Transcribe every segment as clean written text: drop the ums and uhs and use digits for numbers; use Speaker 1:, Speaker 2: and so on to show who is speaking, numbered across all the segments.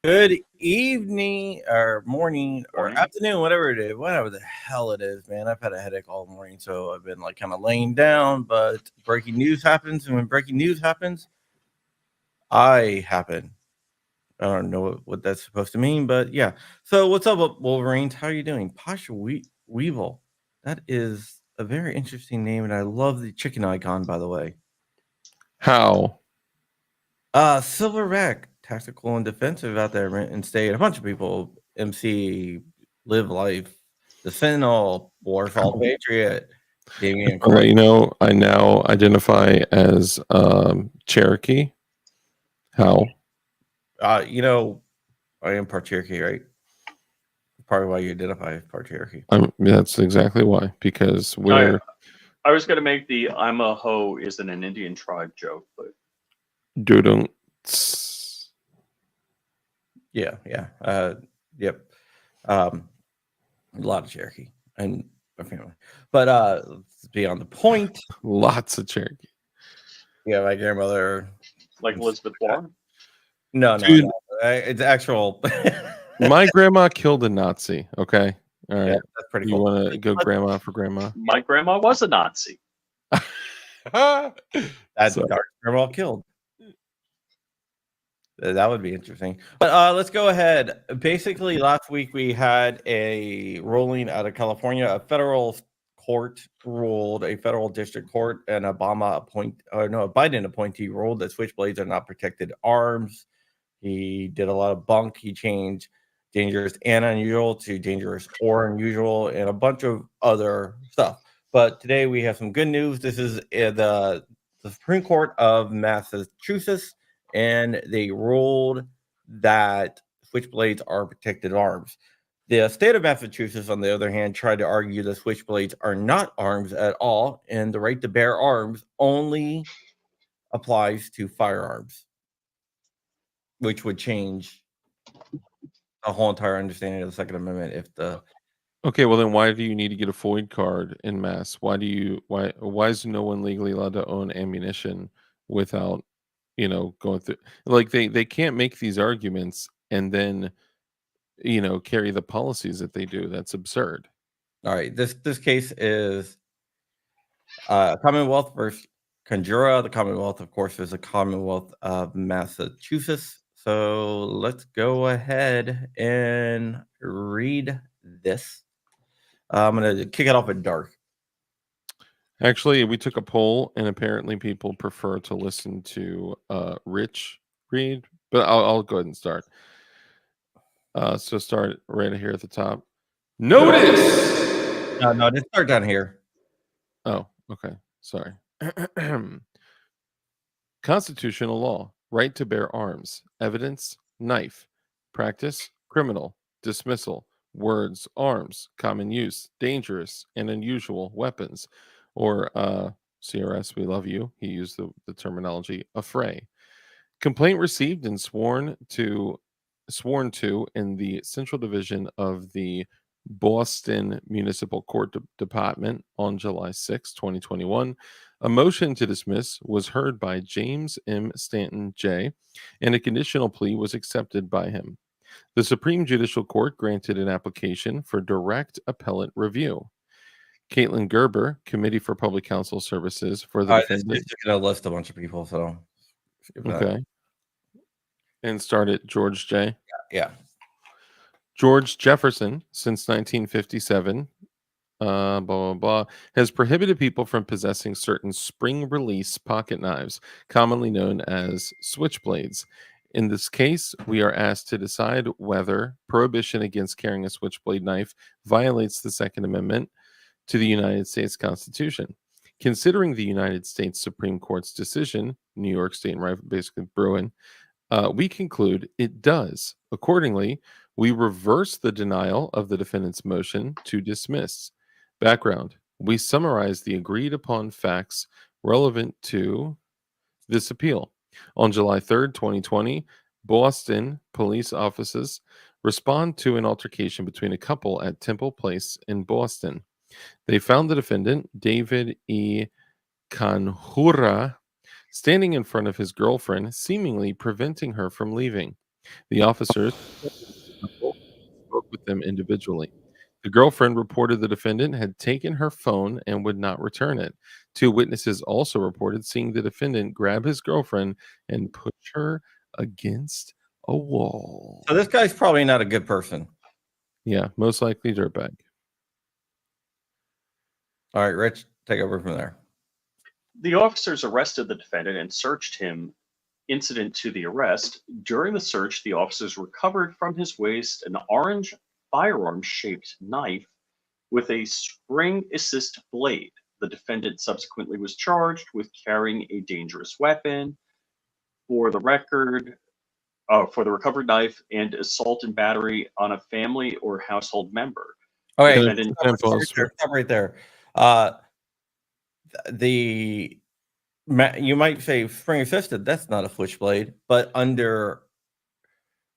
Speaker 1: Good evening or morning or afternoon, whatever the hell it is, man. I've had a headache all morning, so I've been like kind of laying down, but breaking news happens, and when breaking news happens, I happen. I don't know what that's supposed to mean, but yeah. So what's up, Wolverines? How are you doing? Pasha Weevil. That is a very interesting name, and I love the chicken icon, by the way.
Speaker 2: How?
Speaker 1: Silverback, tactical and defensive out there in state. A bunch of people, MC, Live Life, the Sentinel, Warfall Patriot, Damien.
Speaker 2: I'll let you know, I now identify as Cherokee. How?
Speaker 1: I am part Cherokee, right? Probably why you identify as part Cherokee.
Speaker 2: That's exactly why, because we're...
Speaker 3: I was going to make the I'm a hoe isn't an Indian tribe joke, but...
Speaker 2: Dudung.
Speaker 1: Yeah. Yep. A lot of Cherokee and my family. But let's be on the point.
Speaker 2: Lots of Cherokee.
Speaker 1: Yeah, my grandmother...
Speaker 3: Like Elizabeth Warren?
Speaker 1: No. It's actual...
Speaker 2: My grandma killed a Nazi, okay? All right.
Speaker 1: Yeah, that's pretty cool.
Speaker 2: You want to go grandma for grandma?
Speaker 3: My grandma was a Nazi.
Speaker 1: That's our grandma killed. That would be interesting. But let's go ahead. Basically, last week we had a ruling out of California. A federal court ruled, a federal district court, and a Biden appointee ruled that switchblades are not protected arms. He did a lot of bunk. He changed dangerous and unusual to dangerous or unusual and a bunch of other stuff. But today we have some good news. This is the Supreme Court of Massachusetts, and they ruled that switchblades are protected arms. The state of Massachusetts, on the other hand, tried to argue that switchblades are not arms at all, and the right to bear arms only applies to firearms, which would change a whole entire understanding of the Second Amendment if the...
Speaker 2: Okay, well then why do you need to get a FOID card in Mass? Why is no one legally allowed to own ammunition without, going through, like they can't make these arguments and then carry the policies that they do. That's absurd.
Speaker 1: All right, this case is Commonwealth versus Conjura. The Commonwealth, of course, is the Commonwealth of Massachusetts. So let's go ahead and read this. I'm going to kick it off in dark.
Speaker 2: Actually, we took a poll, and apparently people prefer to listen to Rich read, but I'll go ahead and start. So start right here at the top. Notice!
Speaker 1: No, just start down here.
Speaker 2: Oh, okay. Sorry. Constitutional law. Right to bear arms. Evidence. Knife. Practice. Criminal. Dismissal. Words. Arms. Common use. Dangerous and unusual weapons. Or CRS, we love you. He used the terminology affray. Complaint received and sworn to in the Central Division of the Boston Municipal Court Department on July 6, 2021. A motion to dismiss was heard by James M. Stanton J., and a conditional plea was accepted by him. The Supreme Judicial Court granted an application for direct appellate review. Caitlin Gerber, Committee for Public Counsel Services for the
Speaker 1: All right, this
Speaker 2: defendant.
Speaker 1: is just going to list a bunch of people, so skip that.
Speaker 2: Okay. And start at George J.
Speaker 1: Yeah.
Speaker 2: George Jefferson, since 1957, blah, blah, blah, has prohibited people from possessing certain spring release pocket knives, commonly known as switchblades. In this case, we are asked to decide whether prohibition against carrying a switchblade knife violates the Second Amendment to the United States Constitution. Considering the United States Supreme Court's decision, New York State and Rifle, basically Bruin, we conclude it does. Accordingly, we reverse the denial of the defendant's motion to dismiss. Background: we summarize the agreed upon facts relevant to this appeal. On July 3rd, 2020, Boston police officers respond to an altercation between a couple at Temple Place in Boston. They found the defendant, David E. Kanhura, standing in front of his girlfriend, seemingly preventing her from leaving. The officers spoke with them individually. The girlfriend reported the defendant had taken her phone and would not return it. Two witnesses also reported seeing the defendant grab his girlfriend and push her against a wall.
Speaker 1: So this guy's probably not a good person.
Speaker 2: Yeah, most likely dirtbag.
Speaker 1: All right, Rich, take over from there.
Speaker 3: The officers arrested the defendant and searched him incident to the arrest. During the search, the officers recovered from his waist an orange firearm-shaped knife with a spring assist blade. The defendant subsequently was charged with carrying a dangerous weapon. For the recovered knife and assault and battery on a family or household member.
Speaker 1: Okay,
Speaker 3: Defendant-
Speaker 1: stop right there. You might say spring assisted. That's not a switchblade, but under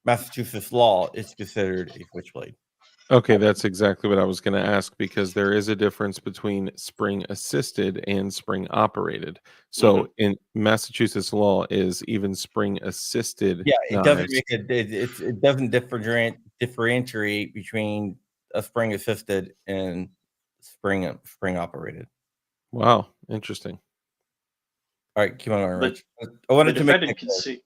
Speaker 1: Massachusetts law, it's considered a switchblade.
Speaker 2: Okay, that's exactly what I was going to ask, because there is a difference between spring assisted and spring operated. So in Massachusetts law, is even spring assisted.
Speaker 1: Yeah, it doesn't
Speaker 2: knives.
Speaker 1: make it doesn't differentiate between a spring assisted and spring operated.
Speaker 2: Wow, interesting.
Speaker 1: All right, keep on going,
Speaker 3: The-
Speaker 1: Rich. I wanted
Speaker 3: The
Speaker 1: to make
Speaker 3: defendant
Speaker 1: it clear
Speaker 3: conce-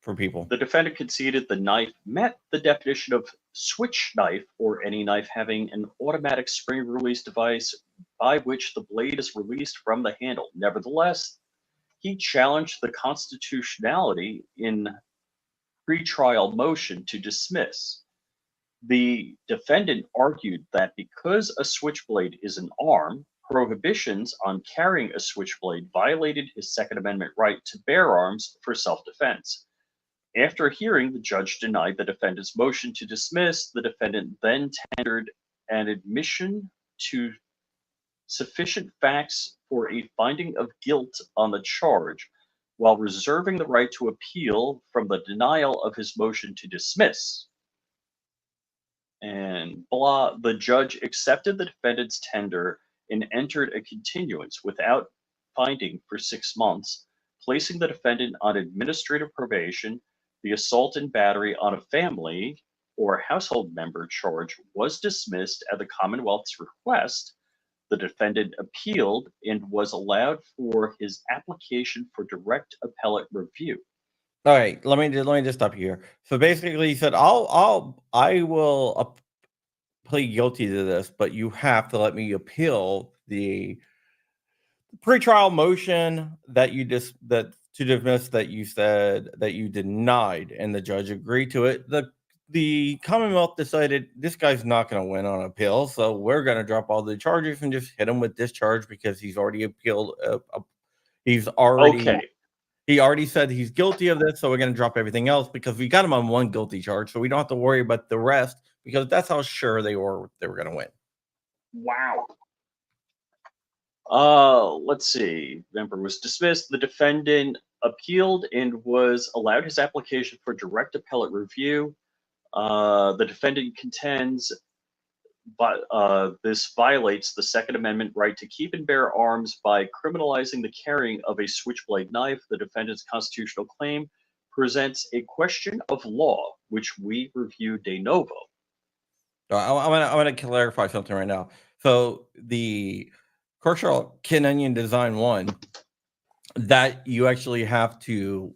Speaker 1: for people.
Speaker 3: The defendant conceded the knife met the definition of switch knife, or any knife having an automatic spring release device by which the blade is released from the handle. Nevertheless, he challenged the constitutionality in pretrial motion to dismiss. The defendant argued that because a switchblade is an arm, prohibitions on carrying a switchblade violated his Second Amendment right to bear arms for self-defense. After a hearing, the judge denied the defendant's motion to dismiss. The defendant then tendered an admission to sufficient facts for a finding of guilt on the charge, while reserving the right to appeal from the denial of his motion to dismiss. And blah, the judge accepted the defendant's tender and entered a continuance without finding for 6 months, placing the defendant on administrative probation. The assault and battery on a family or household member charge was dismissed at the Commonwealth's request. The defendant appealed and was allowed for his application for direct appellate review.
Speaker 1: All right, let me just stop you here. So basically, he said, I will plead guilty to this, but you have to let me appeal the pretrial motion that to dismiss that you said that you denied, and the judge agreed to it. The Commonwealth decided this guy's not going to win on appeal, so we're going to drop all the charges and just hit him with discharge because he's already appealed. He already said he's guilty of this, so we're going to drop everything else because we got him on one guilty charge, so we don't have to worry about the rest because that's how sure they were going to win.
Speaker 3: Wow. Let's see. Member was dismissed. The defendant appealed and was allowed his application for direct appellate review. The defendant contends, but this violates the Second Amendment right to keep and bear arms by criminalizing the carrying of a switchblade knife. The defendant's constitutional claim presents a question of law, which we review de novo.
Speaker 1: I want to clarify something right now. So the Kershaw Kin Onion Design 1, that you actually have to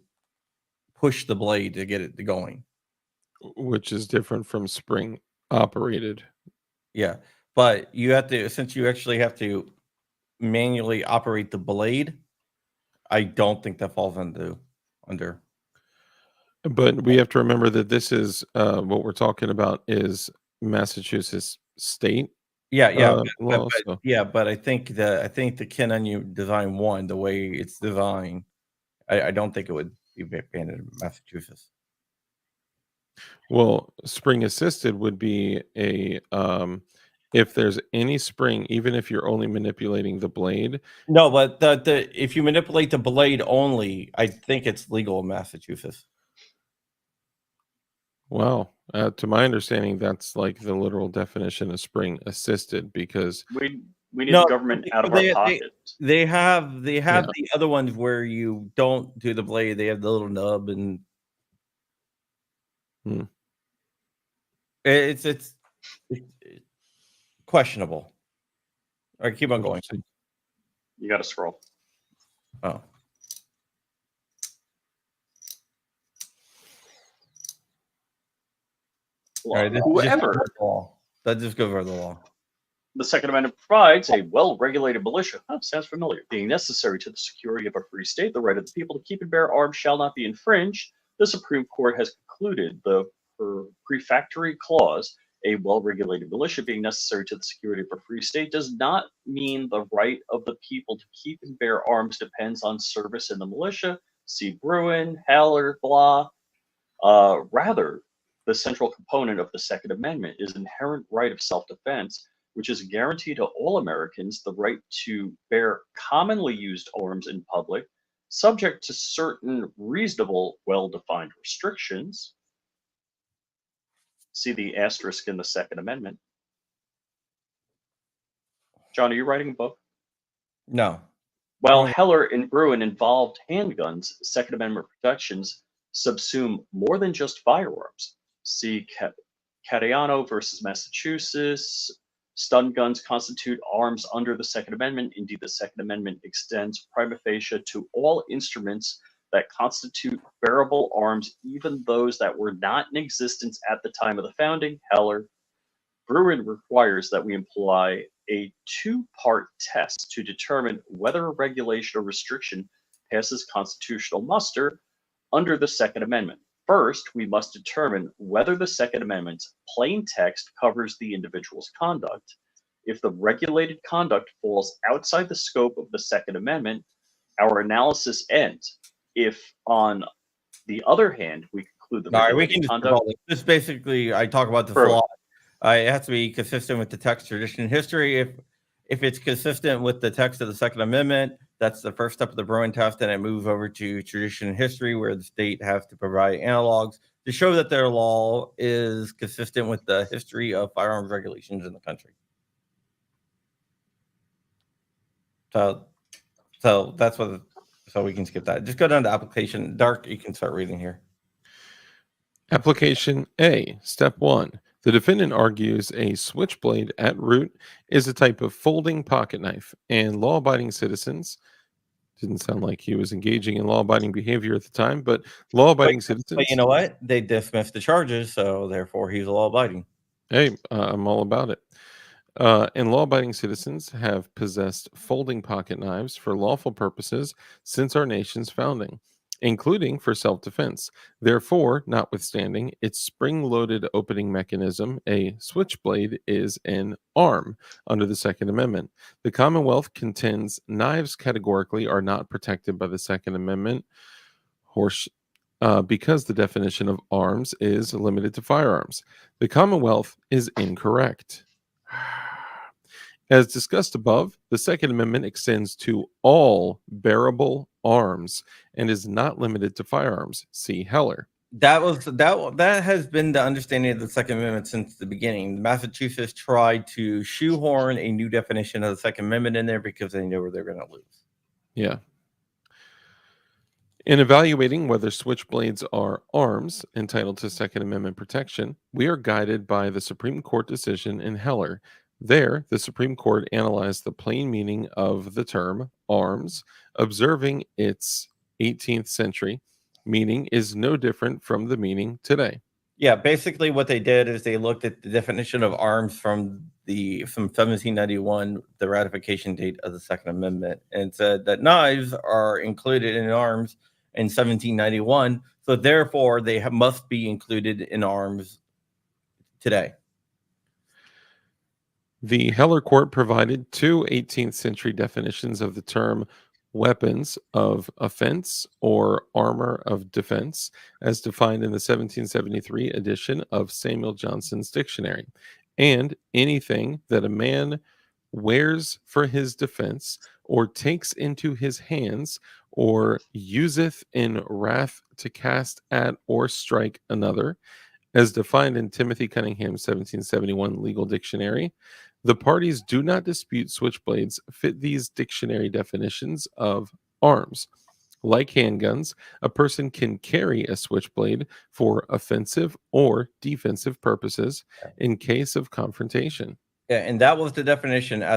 Speaker 1: push the blade to get it going.
Speaker 2: which is different from spring operated.
Speaker 1: Yeah. But you have to, since you actually have to manually operate the blade, I don't think that falls under.
Speaker 2: But we have to remember that this is what we're talking about is Massachusetts state
Speaker 1: Yeah,
Speaker 2: law. So,
Speaker 1: but I think the Kin Onion Design 1, the way it's designed, I don't think it would be banned in Massachusetts.
Speaker 2: well, spring assisted would be a if there's any spring, even if you're only manipulating the blade.
Speaker 1: No, but the if you manipulate the blade only, I think it's legal in Massachusetts.
Speaker 2: Wow, to my understanding, that's like the literal definition of spring assisted because
Speaker 3: We need
Speaker 1: No,
Speaker 3: the government out of our pocket.
Speaker 1: they have
Speaker 2: Yeah.
Speaker 1: the other ones where you don't do the blade. They have the little nub, and
Speaker 2: Hmm.
Speaker 1: it's questionable. All right, keep on going.
Speaker 2: Interesting.
Speaker 3: You got to scroll.
Speaker 1: Oh, all right.
Speaker 3: Whoever
Speaker 1: That just goes over the law.
Speaker 3: the Second Amendment provides a well-regulated militia. Sounds familiar. Being necessary to the security of a free state, the right of the people to keep and bear arms shall not be infringed. The Supreme Court has concluded the prefatory clause, a well-regulated militia being necessary to the security of a free state, does not mean the right of the people to keep and bear arms depends on service in the militia. See Bruin, Haller, blah. Rather, the central component of the Second Amendment is inherent right of self-defense, which is a guarantee to all Americans the right to bear commonly used arms in public, subject to certain reasonable, well-defined restrictions. See the asterisk in the Second Amendment. John, are you writing a book?
Speaker 1: No.
Speaker 3: While Heller and Bruin involved handguns, Second Amendment protections subsume more than just firearms. See Catayano versus Massachusetts. Stun guns constitute arms under the Second Amendment. Indeed, the Second Amendment extends prima facie to all instruments that constitute bearable arms, even those that were not in existence at the time of the founding. Heller. Bruin requires that we employ a two-part test to determine whether a regulation or restriction passes constitutional muster under the Second Amendment. First, we must determine whether the Second Amendment's plain text covers the individual's conduct. If the regulated conduct falls outside the scope of the Second Amendment, our analysis ends. If, on the other hand, we conclude the
Speaker 1: All right, we
Speaker 3: regulated
Speaker 1: can just
Speaker 3: conduct,
Speaker 1: this basically, I talk about this a
Speaker 3: Bro.
Speaker 1: lot. It has to be consistent with the text, tradition, and history. If it's consistent with the text of the Second Amendment, that's the first step of the Bruin test, and it moves over to tradition and history, where the state has to provide analogs to show that their law is consistent with the history of firearms regulations in the country. So that's what. So we can skip that. Just go down to application. Dark, you can start reading here.
Speaker 2: Application A, Step 1. The defendant argues a switchblade at root is a type of folding pocket knife, and law-abiding citizens didn't sound like he was engaging in law-abiding behavior at the time, but law-abiding citizens.
Speaker 1: But you know what? They dismissed the charges, so therefore he's law-abiding.
Speaker 2: Hey, I'm all about it. And law-abiding citizens have possessed folding pocket knives for lawful purposes since our nation's founding, including for self-defense. Therefore, notwithstanding its spring-loaded opening mechanism, a switchblade is an arm under the Second Amendment. The Commonwealth contends knives categorically are not protected by the Second Amendment, because the definition of arms is limited to firearms. The Commonwealth is incorrect. As discussed above, the Second Amendment extends to all bearable arms and is not limited to firearms. See Heller.
Speaker 1: That has been the understanding of the Second Amendment since the beginning. Massachusetts tried to shoehorn a new definition of the Second Amendment in there because they knew they're going to lose.
Speaker 2: Yeah. In evaluating whether switchblades are arms entitled to Second Amendment protection, we are guided by the Supreme Court decision in Heller. There, the Supreme Court analyzed the plain meaning of the term arms, observing its 18th century meaning is no different from the meaning today.
Speaker 1: Yeah, basically what they did is they looked at the definition of arms from 1791, the ratification date of the Second Amendment, and said that knives are included in arms in 1791, so therefore they must be included in arms today.
Speaker 2: The Heller Court provided two 18th century definitions of the term weapons of offense or armor of defense, as defined in the 1773 edition of Samuel Johnson's dictionary, and anything that a man wears for his defense or takes into his hands or useth in wrath to cast at or strike another, as defined in Timothy Cunningham's 1771 legal dictionary. The parties do not dispute switchblades fit these dictionary definitions of arms. Like handguns, a person can carry a switchblade for offensive or defensive purposes in case of confrontation.
Speaker 1: Yeah, and that was the definition in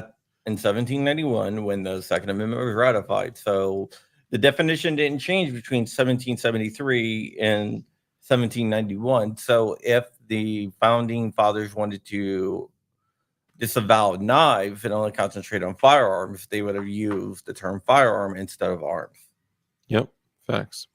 Speaker 1: 1791 when the Second Amendment was ratified. So the definition didn't change between 1773 and 1791. So if the founding fathers wanted to disavow knives and only concentrate on firearms, they would have used the term firearm instead of arms.
Speaker 2: Yep, facts.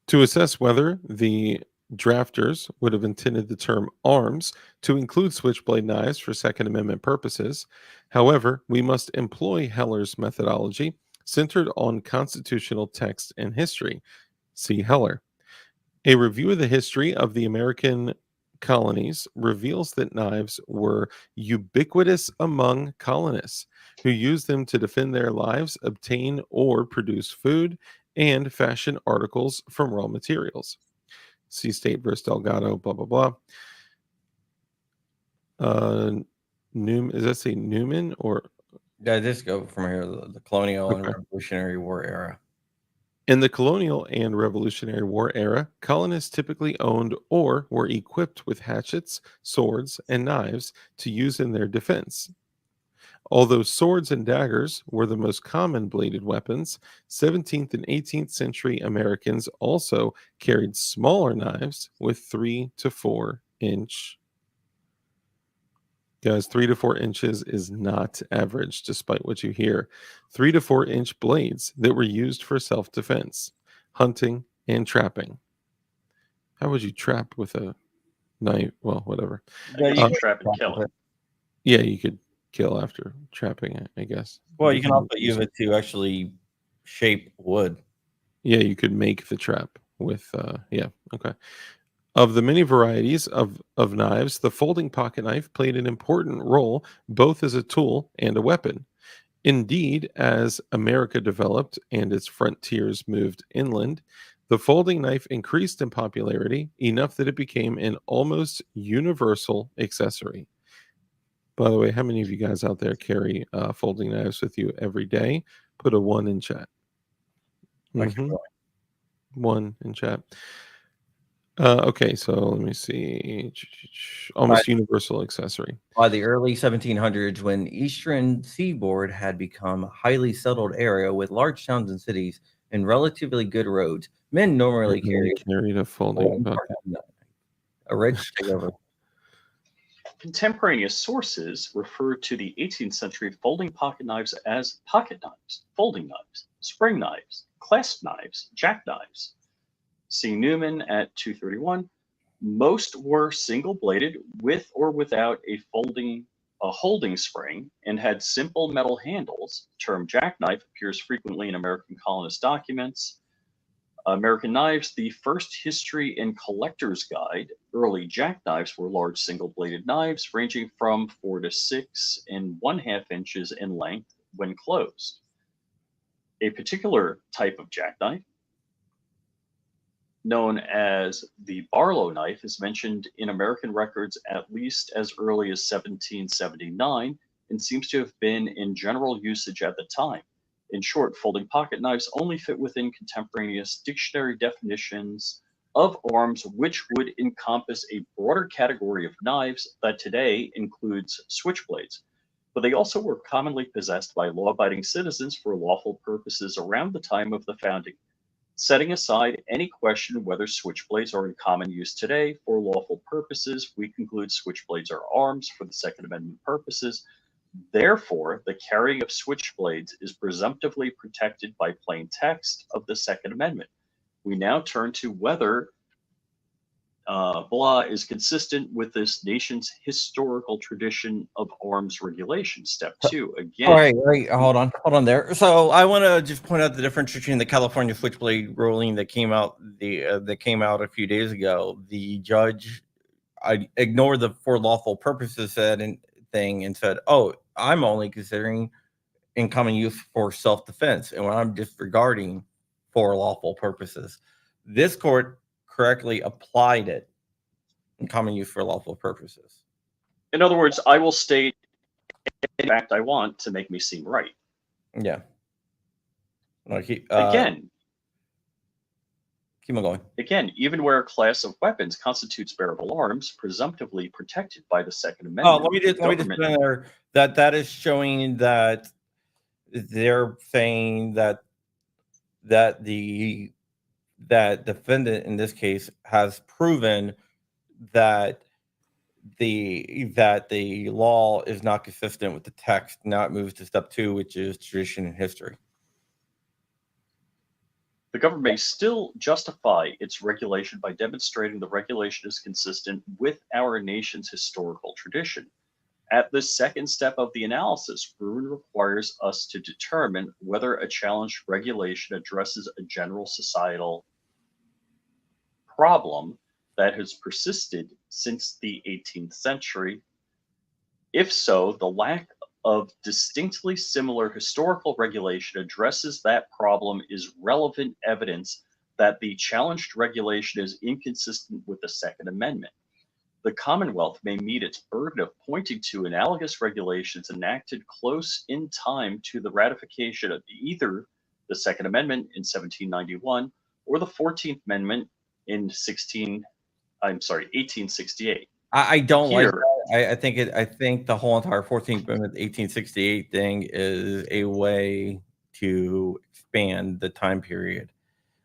Speaker 2: To assess whether the drafters would have intended the term arms to include switchblade knives for Second Amendment purposes, however, we must employ Heller's methodology centered on constitutional text and history. See Heller. A review of the history of the American colonies reveals that knives were ubiquitous among colonists who used them to defend their lives, obtain or produce food, and fashion articles from raw materials. See State versus Delgado, blah, blah, blah. Does that say Newman or?
Speaker 1: Yeah, just go from here, the colonial and
Speaker 2: Okay.
Speaker 1: Revolutionary War era.
Speaker 2: In the colonial and Revolutionary War era, colonists typically owned or were equipped with hatchets, swords, and knives to use in their defense. Although swords and daggers were the most common bladed weapons, 17th and 18th century Americans also carried smaller knives with 3 to 4 inch. Guys, 3 to 4 inches is not average, despite what you hear. 3 to 4 inch blades that were used for self defense, hunting, and trapping. How would you trap with a knife? Well, whatever.
Speaker 3: I guess you trap and kill it.
Speaker 2: Yeah, you could kill after trapping it, I guess.
Speaker 1: Well, you can also use it to actually shape wood.
Speaker 2: Yeah, you could make the trap with, yeah, okay. Of the many varieties of knives, the folding pocket knife played an important role both as a tool and a weapon. Indeed, as America developed and its frontiers moved inland, the folding knife increased in popularity enough that it became an almost universal accessory. By the way, how many of you guys out there carry folding knives with you every day? Put a 1 in chat.
Speaker 1: Mm-hmm.
Speaker 2: 1 in chat. Okay, so let me see. Almost universal accessory.
Speaker 1: By the early 1700s, when eastern seaboard had become a highly settled area with large towns and cities and relatively good roads, men normally
Speaker 2: carried a folding bucket.
Speaker 1: A rich takeover.
Speaker 3: Contemporaneous sources refer to the 18th century folding pocket knives as pocket knives, folding knives, spring knives, clasp knives, jackknives. See Newman at 231. Most were single-bladed with or without a holding spring and had simple metal handles. The term jackknife appears frequently in American colonist documents. American Knives, the first history and collector's guide. Early jackknives were large single-bladed knives ranging from 4 to 6 and 1/2 inches in length when closed. A particular type of jackknife, known as the Barlow knife, is mentioned in American records at least as early as 1779 and seems to have been in general usage at the time. In short, folding pocket knives only fit within contemporaneous dictionary definitions of arms, which would encompass a broader category of knives that today includes switchblades. But they also were commonly possessed by law abiding citizens for lawful purposes around the time of the founding. Setting aside any question whether switchblades are in common use today for lawful purposes, we conclude switchblades are arms for the Second Amendment purposes. Therefore, the carrying of switchblades is presumptively protected by plain text of the Second Amendment. We now turn to whether blah is consistent with this nation's historical tradition of arms regulation. Step 2.
Speaker 1: All
Speaker 3: Again,
Speaker 1: right, hold on there. So I want to just point out the difference between the California Switchblade ruling that came out a few days ago. The judge, I ignored the for lawful purposes thing and said, "Oh, I'm only considering in common use for self-defense, and when I'm disregarding for lawful purposes." This court correctly applied it in common use for lawful purposes.
Speaker 3: in other words, I will state any fact I want to make me seem right.
Speaker 1: Yeah. Like
Speaker 3: Again,
Speaker 1: keep on going.
Speaker 3: Again, even where a class of weapons constitutes bearable arms, presumptively protected by the Second Amendment.
Speaker 1: Oh, let me just put in there that is showing that they're saying that the defendant in this case has proven that the law is not consistent with the text. Now it moves to step 2, which is tradition and history.
Speaker 3: The government may still justify its regulation by demonstrating the regulation is consistent with our nation's historical tradition. At the second step of the analysis, Bruin requires us to determine whether a challenged regulation addresses a general societal problem that has persisted since the 18th century. If so, the lack of distinctly similar historical regulation addresses that problem is relevant evidence that the challenged regulation is inconsistent with the Second Amendment. The Commonwealth may meet its burden of pointing to analogous regulations enacted close in time to the ratification of either the Second Amendment in 1791 or the 14th Amendment in 1868.
Speaker 1: I don't like
Speaker 3: Here,
Speaker 1: that. I think the whole entire 14th Amendment 1868 thing is a way to expand the time period.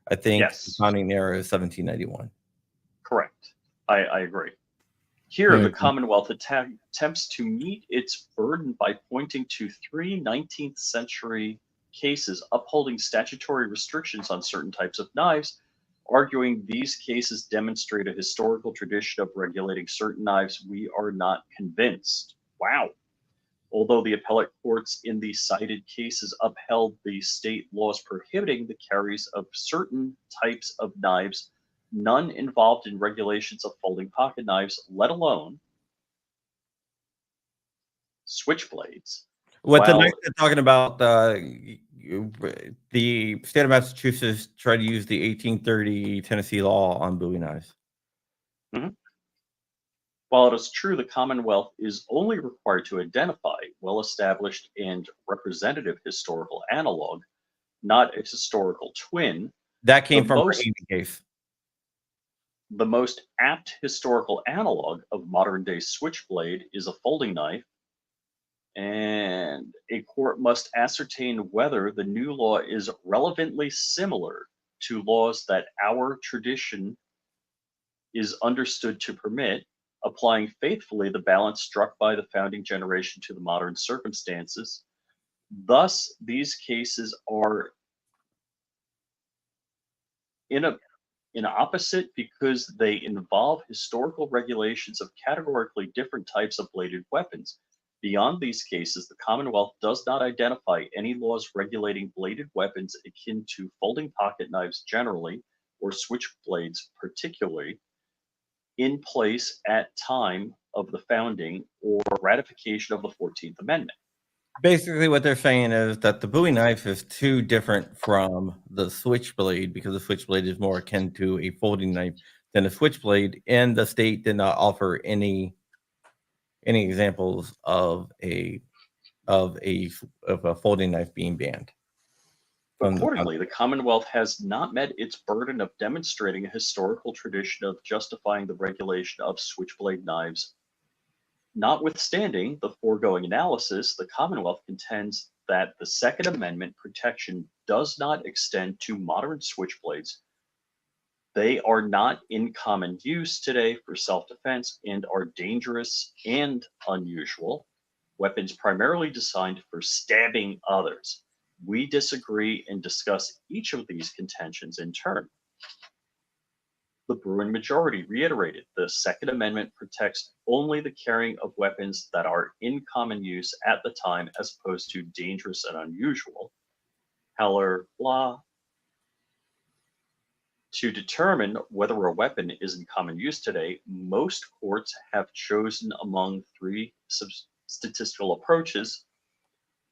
Speaker 1: I think the
Speaker 3: yes,
Speaker 1: founding era is 1791.
Speaker 3: correct. I agree. Here, the Commonwealth attempts to meet its burden by pointing to 3 19th century cases upholding statutory restrictions on certain types of knives, arguing these cases demonstrate a historical tradition of regulating certain knives. We are not convinced. Wow. Although the appellate courts in the cited cases upheld the state laws prohibiting the carries of certain types of knives, none involved in regulations of folding pocket knives, let alone switchblades.
Speaker 1: What the
Speaker 3: While-
Speaker 1: next they're talking about, the state of Massachusetts tried to use the 1830 Tennessee law on Bowie knives.
Speaker 3: While it is true the Commonwealth is only required to identify well-established and representative historical analog, not its historical twin,
Speaker 1: That came
Speaker 3: The
Speaker 1: from
Speaker 3: most-
Speaker 1: our Amy case.
Speaker 3: the most apt historical analog of modern-day switchblade is a folding knife, and a court must ascertain whether the new law is relevantly similar to laws that our tradition is understood to permit, applying faithfully the balance struck by the founding generation to the modern circumstances. Thus, these cases are in opposite because they involve historical regulations of categorically different types of bladed weapons. Beyond these cases, the Commonwealth does not identify any laws regulating bladed weapons akin to folding pocket knives generally, or switchblades particularly, in place at time of the founding or ratification of the 14th Amendment.
Speaker 1: Basically, what they're saying is that the Bowie knife is too different from the switchblade because the switchblade is more akin to a folding knife than a switchblade, and the state did not offer any examples of a folding knife being banned.
Speaker 3: Accordingly, the Commonwealth has not met its burden of demonstrating a historical tradition of justifying the regulation of switchblade knives. Notwithstanding the foregoing analysis, the Commonwealth contends that the Second Amendment protection does not extend to modern switchblades. They are not in common use today for self-defense and are dangerous and unusual, weapons primarily designed for stabbing others. We disagree and discuss each of these contentions in turn. The Bruin majority reiterated the Second Amendment protects only the carrying of weapons that are in common use at the time as opposed to dangerous and unusual. Heller, blah. To determine whether a weapon is in common use today, most courts have chosen among three statistical approaches: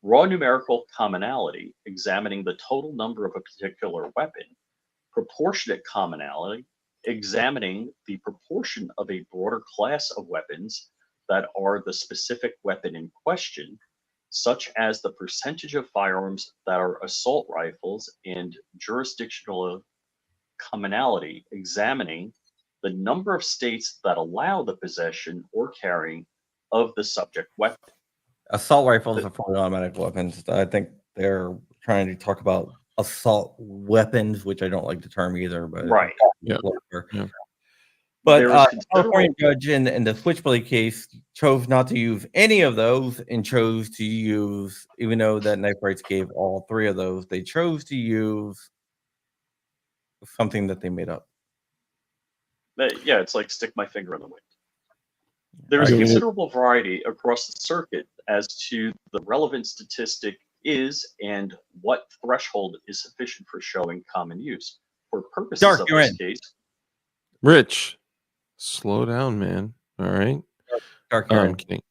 Speaker 3: raw numerical commonality, examining the total number of a particular weapon; proportionate commonality, examining the proportion of a broader class of weapons that are the specific weapon in question, such as the percentage of firearms that are assault rifles; and jurisdictional commonality, examining the number of states that allow the possession or carrying of the subject weapon.
Speaker 1: Assault rifles are fully automatic weapons. I think they're trying to talk about assault weapons, which I don't like the term either. But
Speaker 3: Right.
Speaker 2: Yeah.
Speaker 1: whatever.
Speaker 2: Yeah.
Speaker 1: But
Speaker 3: There is
Speaker 1: California
Speaker 3: considerable
Speaker 1: judge in the Switchblade case chose not to use any of those and chose to use, even though that knife rights gave all three of those, they chose to use something that they made up.
Speaker 3: yeah, it's like stick my finger in the wind. There is
Speaker 2: I mean,
Speaker 3: considerable variety across the circuit as to the relevant statistic is and what threshold is sufficient for showing common use. For purposes
Speaker 1: Dark,
Speaker 3: of
Speaker 1: you're
Speaker 3: this
Speaker 1: in.
Speaker 3: case,
Speaker 2: Rich, slow down, man. All right.
Speaker 1: Dark, you're
Speaker 2: I'm
Speaker 1: in.
Speaker 2: kidding.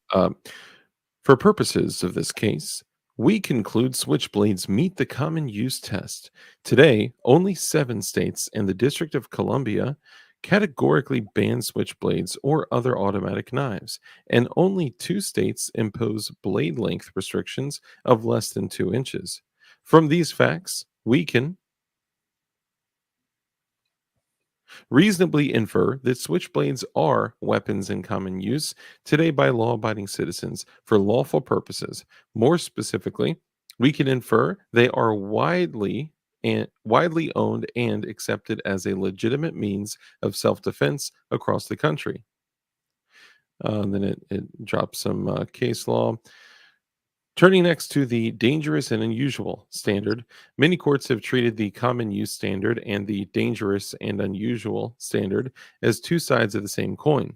Speaker 2: For purposes of this case, we conclude switchblades meet the common use test. Today, only 7 states and the District of Columbia categorically ban switchblades or other automatic knives, and only 2 states impose blade length restrictions of less than 2 inches. From these facts, we can reasonably infer that switchblades are weapons in common use today by law abiding citizens for lawful purposes. More specifically, we can infer they are widely owned and accepted as a legitimate means of self-defense across the country. Then it drops some case law. Turning next to the dangerous and unusual standard, many courts have treated the common use standard and the dangerous and unusual standard as 2 sides of the same coin.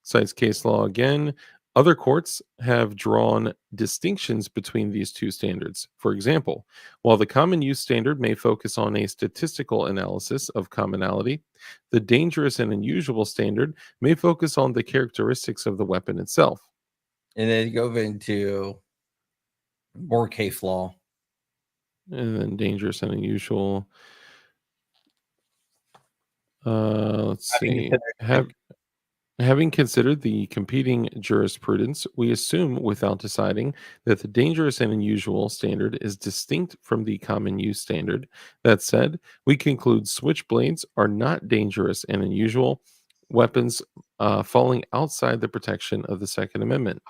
Speaker 2: Cites case law again. Other courts have drawn distinctions between these 2 standards. For example, while the common use standard may focus on a statistical analysis of commonality, the dangerous and unusual standard may focus on the characteristics of the weapon itself.
Speaker 1: And then you go into more case law.
Speaker 2: And then dangerous and unusual. Let's see. Having considered the competing jurisprudence, we assume without deciding that the dangerous and unusual standard is distinct from the common use standard. That said, we conclude switchblades are not dangerous and unusual weapons falling outside the protection of the Second Amendment.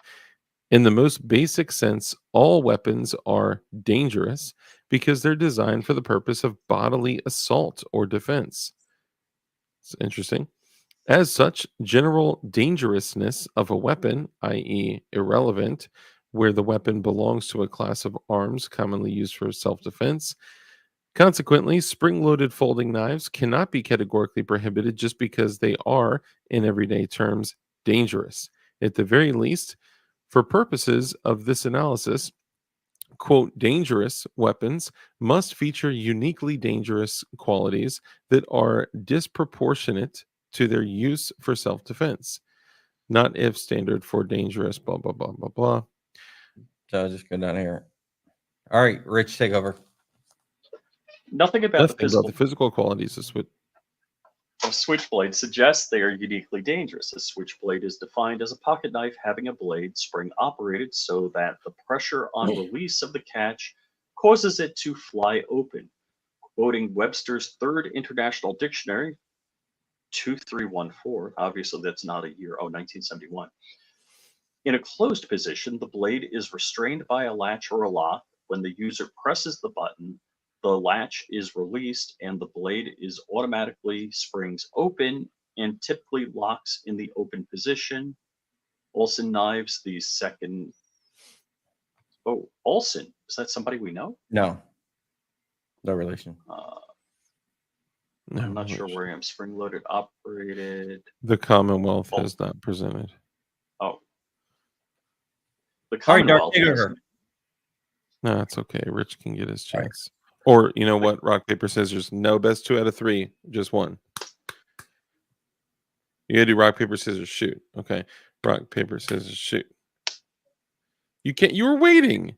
Speaker 2: In the most basic sense, all weapons are dangerous because they're designed for the purpose of bodily assault or defense. It's interesting. As such, general dangerousness of a weapon, i.e., irrelevant, where the weapon belongs to a class of arms commonly used for self defense. Consequently, spring loaded folding knives cannot be categorically prohibited just because they are, in everyday terms, dangerous. At the very least, for purposes of this analysis, quote, dangerous weapons must feature uniquely dangerous qualities that are disproportionate to their use for self-defense. Not if standard for dangerous, blah, blah, blah, blah, blah.
Speaker 1: So I'll just go down here. All right, Rich, take over.
Speaker 3: nothing about
Speaker 2: The physical qualities of
Speaker 3: switchblade suggests they are uniquely dangerous. A switchblade is defined as a pocket knife having a blade spring operated so that the pressure on release of the catch causes it to fly open. Quoting Webster's Third International Dictionary, 2314, obviously that's not a year, 1971. In a closed position, the blade is restrained by a latch or a lock. When the user presses the button, the latch is released and the blade is automatically springs open and typically locks in the open position. Olson knives, the second. Oh, Olson. Is that somebody we know?
Speaker 1: No. No relation.
Speaker 2: No
Speaker 3: I'm not sure
Speaker 2: relation.
Speaker 3: where I am. Spring loaded, operated.
Speaker 2: The Commonwealth has not presented.
Speaker 3: Oh. The
Speaker 1: All right, Dark,
Speaker 3: Commonwealth
Speaker 1: take
Speaker 3: has.
Speaker 1: over.
Speaker 2: No, that's okay. Rich can get his chance. Or you know what? Rock, paper, scissors. No, best 2 out of 3. Just one. You gotta do rock, paper, scissors, shoot. Okay. Rock, paper, scissors, shoot. You can't. You were waiting.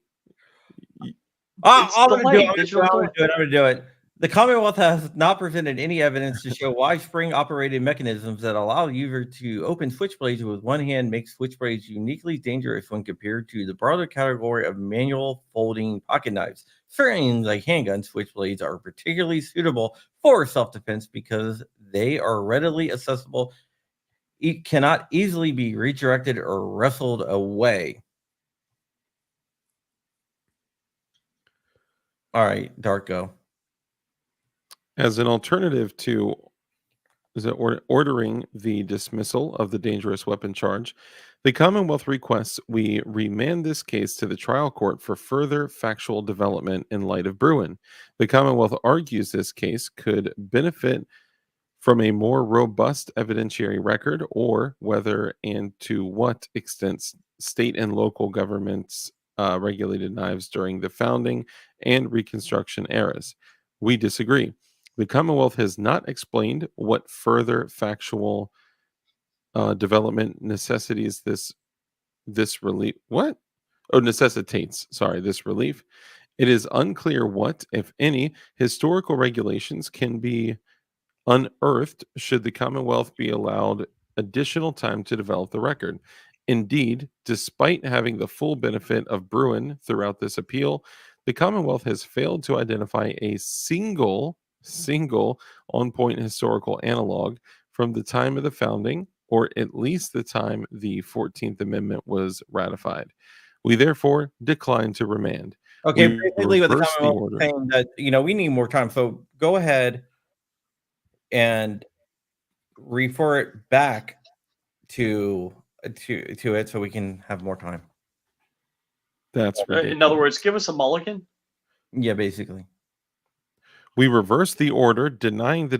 Speaker 3: It's
Speaker 1: I'm going to do
Speaker 3: delayed,
Speaker 1: it. I'm
Speaker 3: digital
Speaker 1: going to do it. The Commonwealth has not presented any evidence to show why spring-operated mechanisms that allow the user to open switchblades with one hand make switchblades uniquely dangerous when compared to the broader category of manual folding pocket knives. Certain, like handgun switchblades, are particularly suitable for self-defense because they are readily accessible. It cannot easily be redirected or wrestled away. All right, Dark, go.
Speaker 2: As an alternative to ordering the dismissal of the dangerous weapon charge, the Commonwealth requests we remand this case to the trial court for further factual development in light of Bruin. The Commonwealth argues this case could benefit from a more robust evidentiary record, or whether and to what extent state and local governments regulated knives during the founding and Reconstruction eras. We disagree. The Commonwealth has not explained what further factual development necessitates this relief. What? Oh, necessitates. Sorry, this relief. It is unclear what, if any, historical regulations can be unearthed should the Commonwealth be allowed additional time to develop the record. Indeed, despite having the full benefit of Bruin throughout this appeal, the Commonwealth has failed to identify a single on-point historical analog from the time of the founding, or at least the time the 14th Amendment was ratified. We therefore decline to remand.
Speaker 1: Okay,
Speaker 2: We
Speaker 1: basically what the
Speaker 2: reverse the
Speaker 1: Commonwealth
Speaker 2: order.
Speaker 1: is saying that, we need more time. So go ahead and refer it back to it so we can have more time.
Speaker 2: That's ridiculous.
Speaker 3: In other words, give us a mulligan.
Speaker 1: Yeah, basically.
Speaker 2: We reverse the order denying the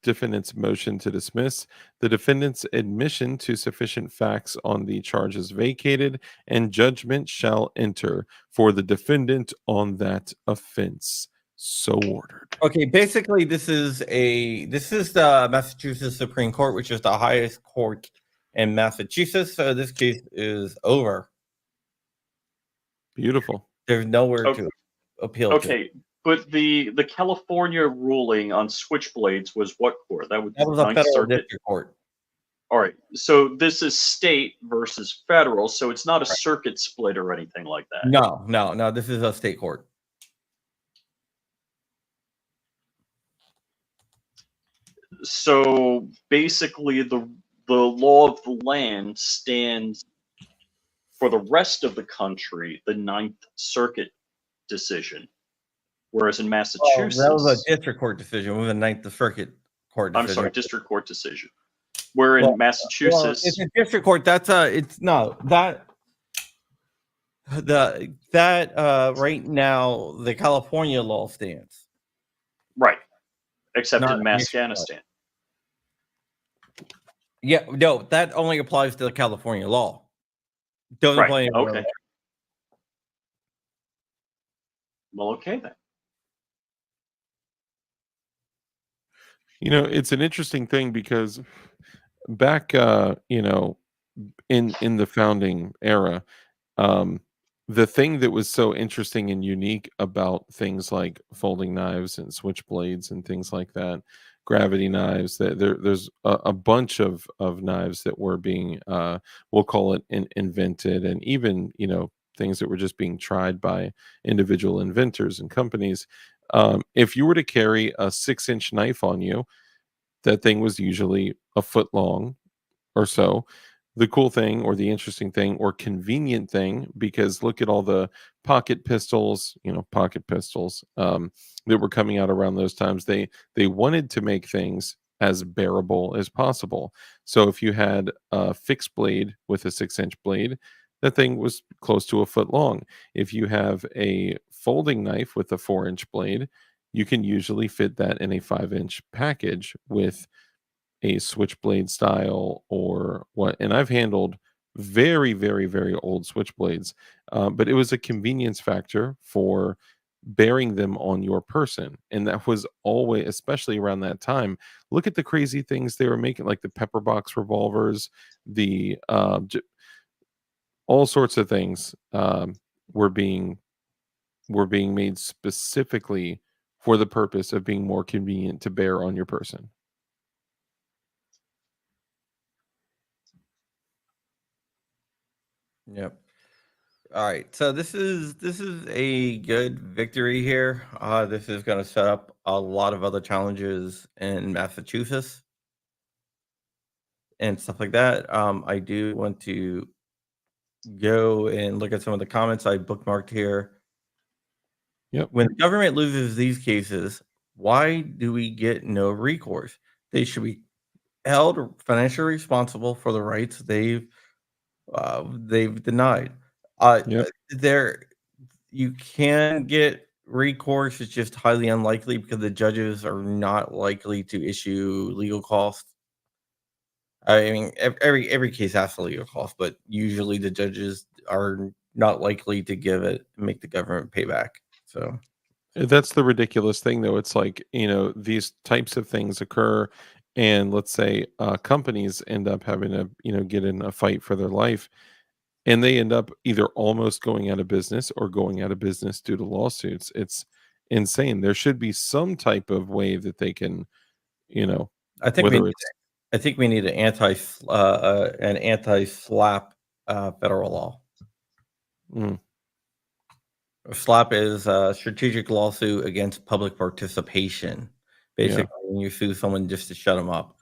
Speaker 2: defendant's motion to dismiss, the defendant's admission to sufficient facts on the charges vacated, and judgment shall enter for the defendant on that offense. So ordered.
Speaker 1: Okay, basically this is the Massachusetts Supreme Court, which is the highest court in Massachusetts. So this case is over.
Speaker 2: Beautiful.
Speaker 1: There's nowhere to appeal to.
Speaker 3: Okay, but the California ruling on Switchblades was what court? That was
Speaker 1: a
Speaker 3: Ninth
Speaker 1: federal
Speaker 3: Circuit.
Speaker 1: district court.
Speaker 3: All right, so this is state versus federal, so it's not a circuit split or anything like that.
Speaker 1: No. This is a state court.
Speaker 3: So basically, the law of the land stands for the rest of the country, the Ninth Circuit decision, whereas in Massachusetts,
Speaker 1: that was a district court decision with a Ninth Circuit court decision.
Speaker 3: I'm sorry, district court decision. Where in Massachusetts,
Speaker 1: it's a district court. That's it's no that right now the California law stands.
Speaker 3: right, except
Speaker 1: Not
Speaker 3: in Afghanistan.
Speaker 1: Yeah, no, that only applies to the California law. Doesn't
Speaker 3: Right.
Speaker 1: apply anywhere
Speaker 3: Okay.
Speaker 1: else.
Speaker 3: Well, okay then.
Speaker 2: It's an interesting thing because back, in the founding era, the thing that was so interesting and unique about things like folding knives and switchblades and things like that, gravity knives, that there's a bunch of knives that were being, we'll call it invented and even, things that were just being tried by individual inventors and companies. If you were to carry a 6-inch knife on you, that thing was usually a foot long or so. The cool thing or the interesting thing or convenient thing, because look at all the pocket pistols, pocket pistols that were coming out around those times. They wanted to make things as bearable as possible. So if you had a fixed blade with a 6-inch blade, that thing was close to a foot long. If you have a folding knife with a 4-inch blade, you can usually fit that in a 5-inch package with a switchblade style or what. And I've handled very, very, very old switchblades, but it was a convenience factor for bearing them on your person. And that was always, especially around that time. Look at the crazy things they were making, like the pepper box revolvers, the all sorts of things were being made specifically for the purpose of being more convenient to bear on your person.
Speaker 1: Yep. All right. So this is a good victory here. This is going to set up a lot of other challenges in Massachusetts and stuff like that. I do want to go and look at some of the comments I bookmarked here.
Speaker 2: Yep.
Speaker 1: When the government loses these cases, why do we get no recourse? They should be held financially responsible for the rights they've denied.
Speaker 2: Yep.
Speaker 1: There, you can get recourse. It's just highly unlikely because the judges are not likely to issue legal costs. I mean, every case has a legal cost, but usually the judges are not likely to make the government pay back. So
Speaker 2: That's the ridiculous thing, though. It's like, these types of things occur, and let's say companies end up having to, get in a fight for their life, and they end up either almost going out of business or going out of business due to lawsuits. It's insane. There should be some type of way that they can,
Speaker 1: I think
Speaker 2: whether it's,
Speaker 1: I think we need an anti-slap federal law.
Speaker 2: mm,
Speaker 1: SLAP is a strategic lawsuit against public participation.
Speaker 2: yeah,
Speaker 1: Basically, when you sue someone just to shut them up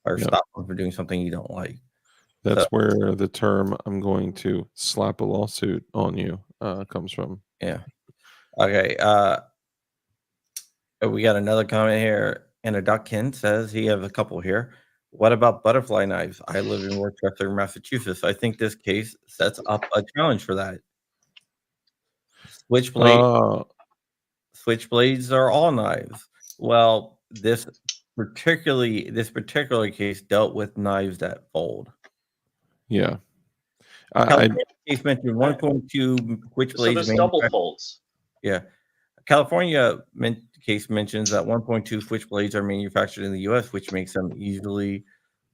Speaker 1: or
Speaker 2: yeah,
Speaker 1: stop them from doing something you don't like.
Speaker 2: that's
Speaker 1: So
Speaker 2: where the term "I'm going to slap a lawsuit on you" comes from.
Speaker 1: yeah. Okay. We got another comment here. And a Duckkin says he has a couple here. What about butterfly knives? I live in Worcester, Massachusetts. I think this case sets up a challenge for that. Switchblade
Speaker 2: Uh,
Speaker 1: Switchblades are all knives. Well, this particular case dealt with knives that fold.
Speaker 2: yeah, I
Speaker 1: California case mentioned 1.2
Speaker 3: So
Speaker 1: switchblades
Speaker 3: there's double
Speaker 1: manufactured.
Speaker 3: folds.
Speaker 1: Yeah, case mentions that 1.2 switchblades are manufactured in the U.S., which makes them easily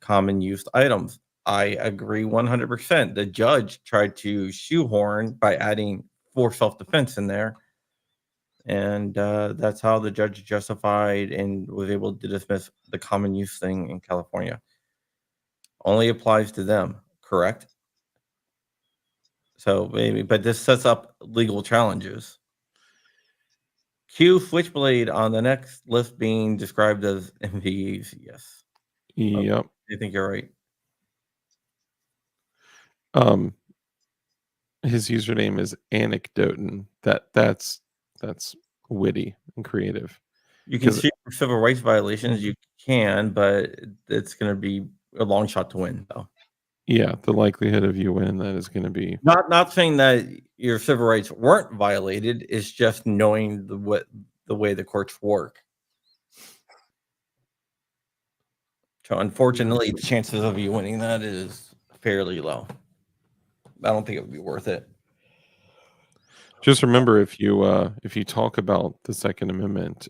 Speaker 1: common used items. I agree 100%. The judge tried to shoehorn by adding for self-defense in there. And that's how the judge justified and was able to dismiss the common use thing in California. Only applies to them, correct? So maybe, but this sets up legal challenges. Q Switchblade on the next list being described as MVEs. Yes,
Speaker 2: yep.
Speaker 1: I think you're right.
Speaker 2: Um, his username is Anecdoten. That's witty and creative.
Speaker 1: You can
Speaker 2: 'Cause
Speaker 1: sue for civil rights violations. You can, but it's going to be a long shot to win, though.
Speaker 2: yeah, the likelihood of you winning that is going to be
Speaker 1: Not saying that your civil rights weren't violated. It's just knowing the way the courts work. So unfortunately, the chances of you winning that is fairly low. I don't think it would be worth it.
Speaker 2: just remember if you talk about the Second Amendment,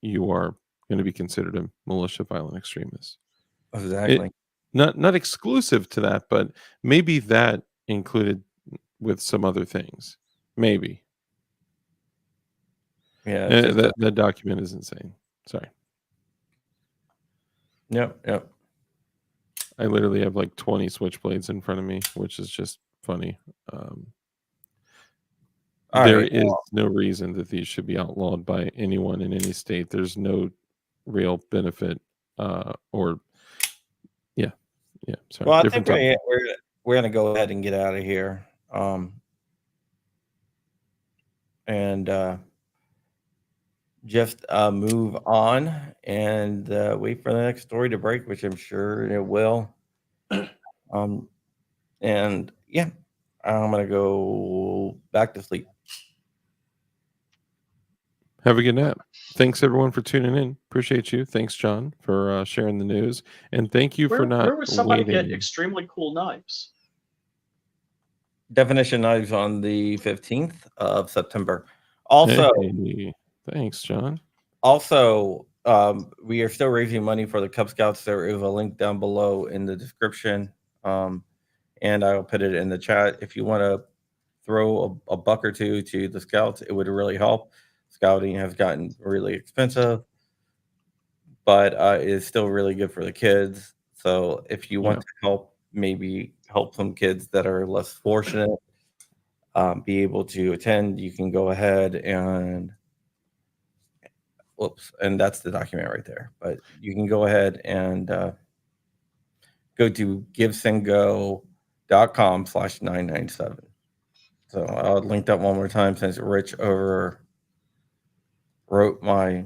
Speaker 2: you are going to be considered a militia violent extremist.
Speaker 1: Exactly.
Speaker 2: Not exclusive to that, but maybe that included with some other things. Maybe.
Speaker 1: Yeah. It's just,
Speaker 2: That document is insane. Sorry.
Speaker 1: yep.
Speaker 2: I literally have like 20 switchblades in front of me, which is just funny.
Speaker 1: All
Speaker 2: There
Speaker 1: right.
Speaker 2: is no reason that these should be outlawed by anyone in any state. There's no real benefit, or yeah, sorry,
Speaker 1: Well, I
Speaker 2: different
Speaker 1: think
Speaker 2: topic.
Speaker 1: we're gonna go ahead and get out of here. And just move on and wait for the next story to break, which I'm sure it will. And yeah, I'm gonna go back to sleep.
Speaker 2: Have a good nap. Thanks everyone for tuning in. Appreciate you. Thanks, John, for sharing the news, and thank you for not
Speaker 3: Where was somebody get
Speaker 2: waiting.
Speaker 3: extremely cool knives?
Speaker 1: Definition knives on the 15th of September. Also,
Speaker 2: Hey, thanks, John.
Speaker 1: we are still raising money for the Cub Scouts. There is a link down below in the description, and I will put it in the chat. If you want to throw a buck or two to the Scouts, it would really help. Scouting has gotten really expensive, but it is still really good for the kids. So if you want
Speaker 2: Yeah.
Speaker 1: to help, maybe help some kids that are less fortunate be able to attend, you can go ahead and and that's the document right there. But you can go ahead and go to givesendgo.com/997. So I'll link that one more time since Rich wrote my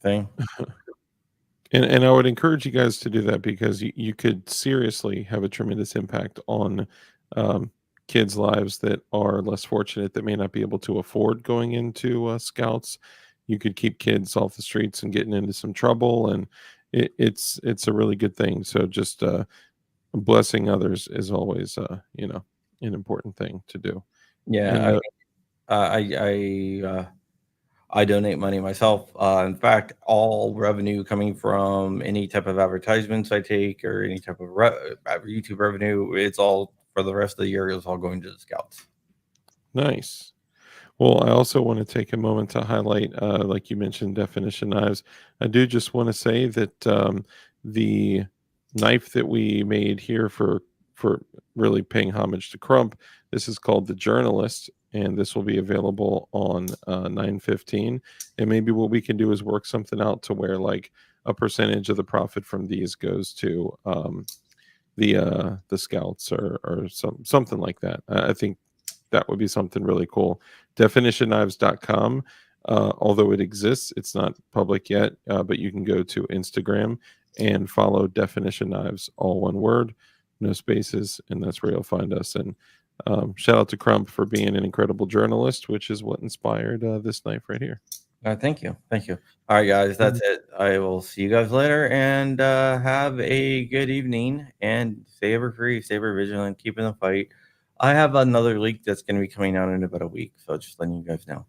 Speaker 1: thing.
Speaker 2: And I would encourage you guys to do that because you could seriously have a tremendous impact on kids' lives that are less fortunate, that may not be able to afford going into scouts. You could keep kids off the streets and getting into some trouble, and it's a really good thing. So just blessing others is always an important thing to do.
Speaker 1: Yeah,
Speaker 2: And
Speaker 1: I donate money myself. In fact, all revenue coming from any type of advertisements I take or any type of YouTube revenue, it's all for the rest of the year. It's all going to the Scouts.
Speaker 2: nice. Well, I also want to take a moment to highlight, like you mentioned, definition knives. I do just want to say that the knife that we made here for really paying homage to Crump, this is called the Journalist, and this will be available on 9/15. And maybe what we can do is work something out to where like a percentage of the profit from these goes to the scouts or something like that. I think that would be something really cool. Definitionknives.com. Although it exists, it's not public yet, but you can go to Instagram and follow Definition Knives, all one word, no spaces, and that's where you'll find us. And shout out to Crump for being an incredible journalist, which is what inspired this knife right here.
Speaker 1: Thank you. Thank you. All right, guys, that's it. I will see you guys later and have a good evening and stay ever free, stay ever vigilant, keep in the fight. I have another leak that's going to be coming out in about a week, so just letting you guys know.